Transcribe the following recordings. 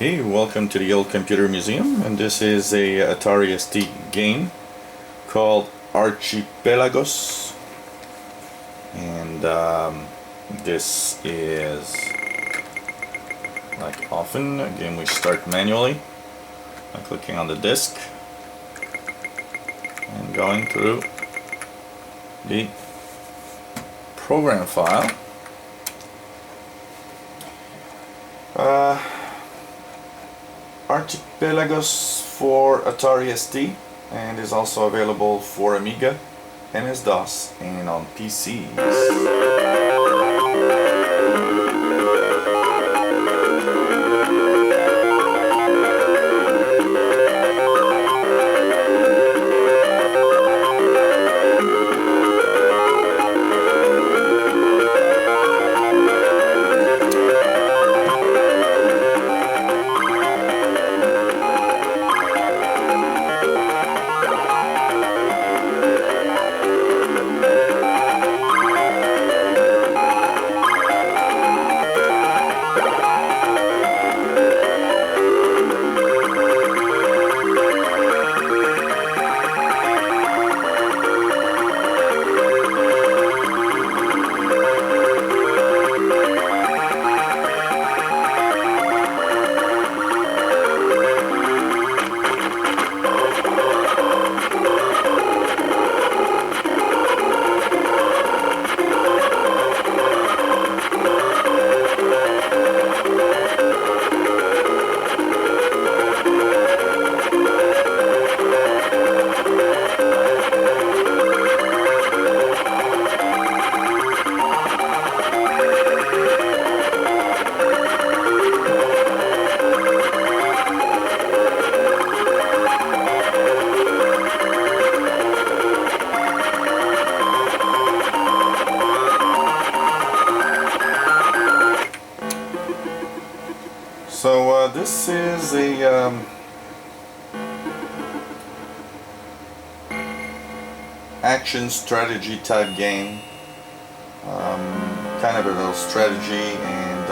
Hey, welcome to the Old Computer Museum, and this is a Atari ST game called Archipelagos, and this is, like often, a game we start manually by clicking on the disk and going through the program file. Archipelagos for Atari ST, and is also available for Amiga, MS-DOS, and on PCs. So this is a action strategy type game, kind of a little strategy, and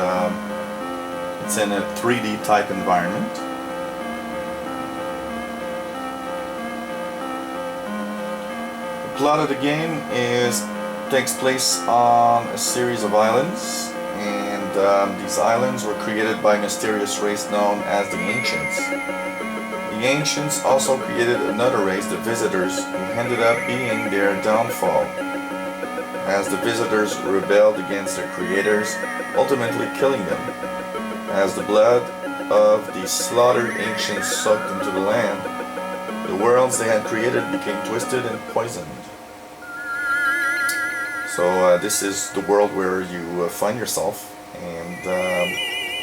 it's in a 3D type environment. The plot of the game takes place on a series of islands, and these islands were created by a mysterious race known as the Ancients. The Ancients also created another race, the Visitors, who ended up being their downfall, as the Visitors rebelled against their creators, ultimately killing them. As the blood of the slaughtered Ancients sucked into the land, the worlds they had created became twisted and poisoned. So this is the world where you find yourself, and the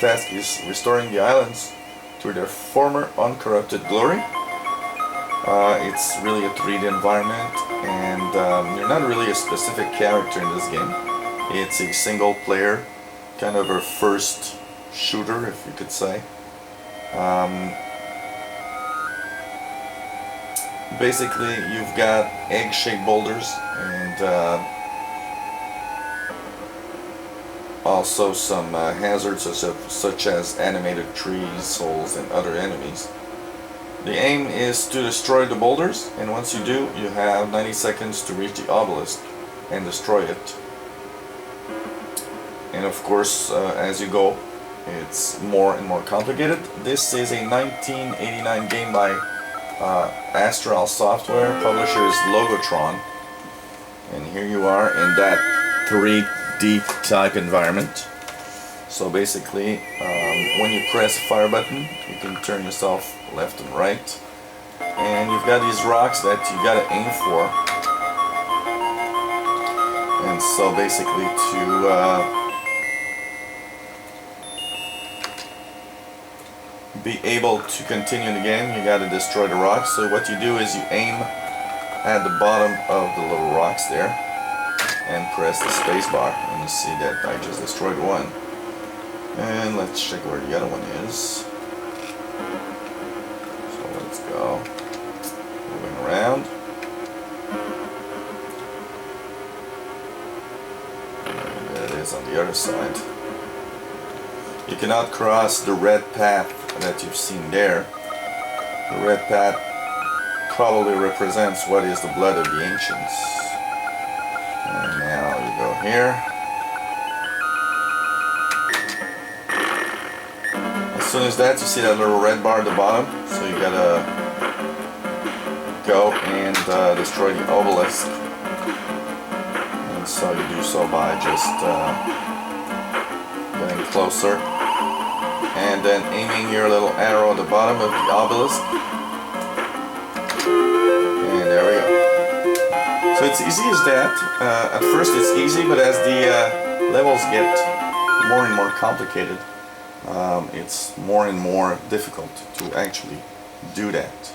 task is restoring the islands to their former uncorrupted glory. It's really a 3D environment, and you're not really a specific character in this game. It's a single player, kind of a first shooter, if you could say. Basically, you've got egg-shaped boulders, and also some hazards such as animated trees, holes, and other enemies. The aim is to destroy the boulders, and once you do, you have 90 seconds to reach the obelisk and destroy it. And of course, as you go, it's more and more complicated. This is a 1989 game by Astral Software, publisher is Logotron, and here you are in that 3D type environment. So basically, when you press the fire button, you can turn yourself left and right, and you've got these rocks that you gotta aim for. And so basically, to be able to continue the game, you gotta destroy the rocks. So what you do is you aim at the bottom of the little rocks there and press the space bar, and you see that I just destroyed one. And let's check where the other one is. So let's go. Moving around. And there it is on the other side. You cannot cross the red path that you've seen there. The red path probably represents what is the blood of the ancients. And now you go here. As soon as that, you see that little red bar at the bottom, so you gotta go and destroy the obelisk. And so you do so by just getting closer and then aiming your little arrow at the bottom of the obelisk. And there we go. So it's easy as that. At first it's easy, but as the levels get more and more complicated, it's more and more difficult to actually do that.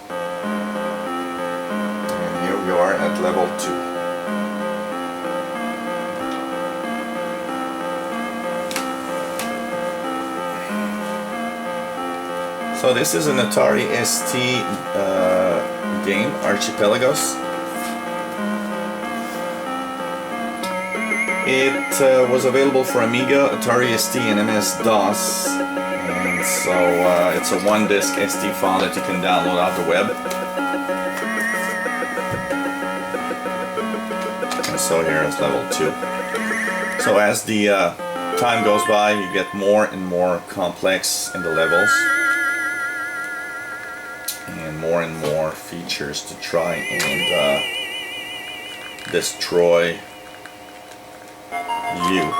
And here we are at level 2. So this is an Atari ST game, Archipelagos. It was available for Amiga, Atari ST, and MS-DOS. And so it's a one-disc ST file that you can download off the web. And so here is level 2. So as the time goes by, you get more and more complex in the levels. And more features to try and destroy you.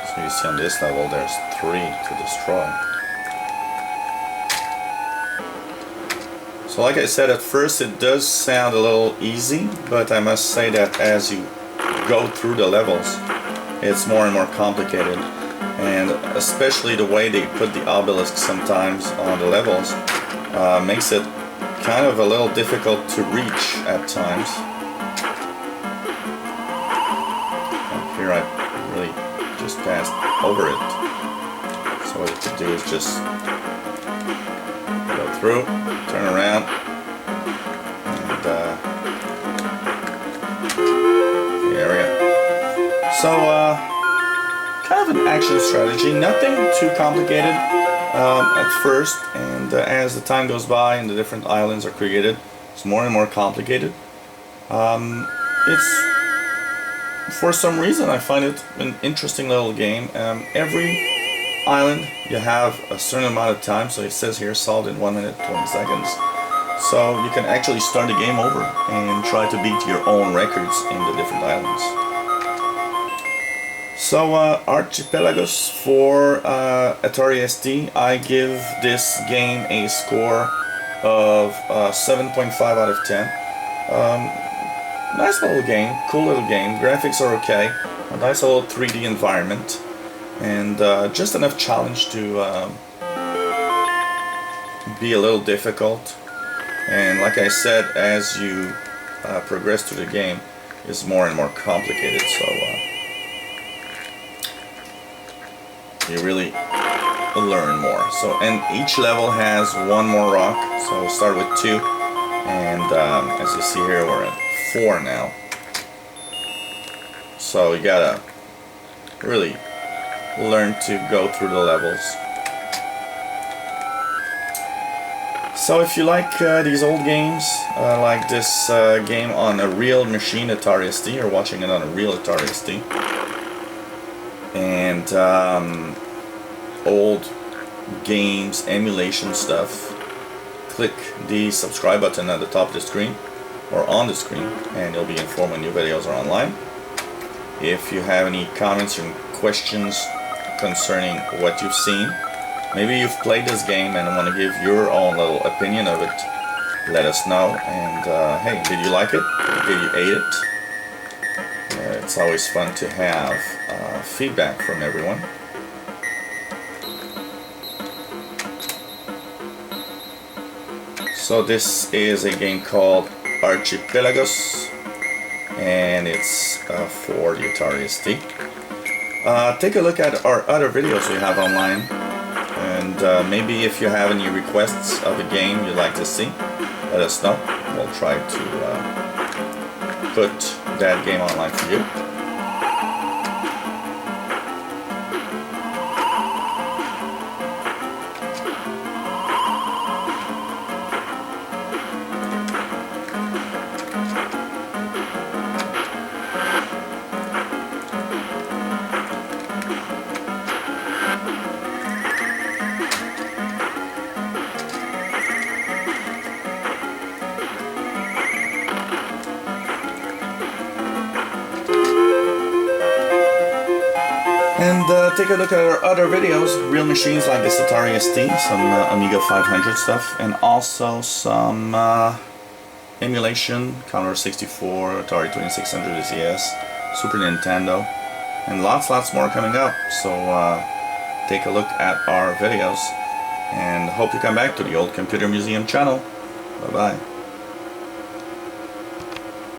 So you see on this level there's 3 to destroy. So like I said, at first it does sound a little easy, but I must say that as you go through the levels, it's more and more complicated. And especially the way they put the obelisk sometimes on the levels makes it kind of a little difficult to reach at times. And here I really just passed over it. So what you could do is just go through, turn around, and there we go. So, kind of an action strategy, nothing too complicated at first, and as the time goes by and the different islands are created, it's more and more complicated. It's, for some reason, I find it an interesting little game. Every island you have a certain amount of time, so it says here solved in 1 minute 20 seconds. So you can actually start the game over and try to beat your own records in the different islands. So Archipelagos for Atari ST, I give this game a score of 7.5 out of 10. Nice little game, cool little game, graphics are okay, a nice little 3D environment, and just enough challenge to be a little difficult. And like I said, as you progress through the game, it's more and more complicated, so you really learn more. So, and each level has 1 more rock, so start with 2, and as you see here, we're at 4 now. So you gotta really learn to go through the levels. So if you like these old games, like this game on a real machine Atari ST, or watching it on a real Atari ST, and old games, emulation stuff, click the subscribe button at the top of the screen, or on the screen, and you'll be informed when new videos are online. If you have any comments or questions concerning what you've seen, maybe you've played this game and want to give your own little opinion of it, let us know. And hey, did you like it? Did you hate it? It's always fun to have feedback from everyone. So this is a game called Archipelagos, and it's for the Atari ST. Take a look at our other videos we have online, and maybe if you have any requests of a game you'd like to see, let us know. We'll try to put that game online for you. And take a look at our other videos, real machines like this Atari ST, some Amiga 500 stuff, and also some emulation, Commodore 64, Atari 2600 ZS, Super Nintendo, and lots more coming up. So take a look at our videos, and hope you come back to the Old Computer Museum channel. Bye bye.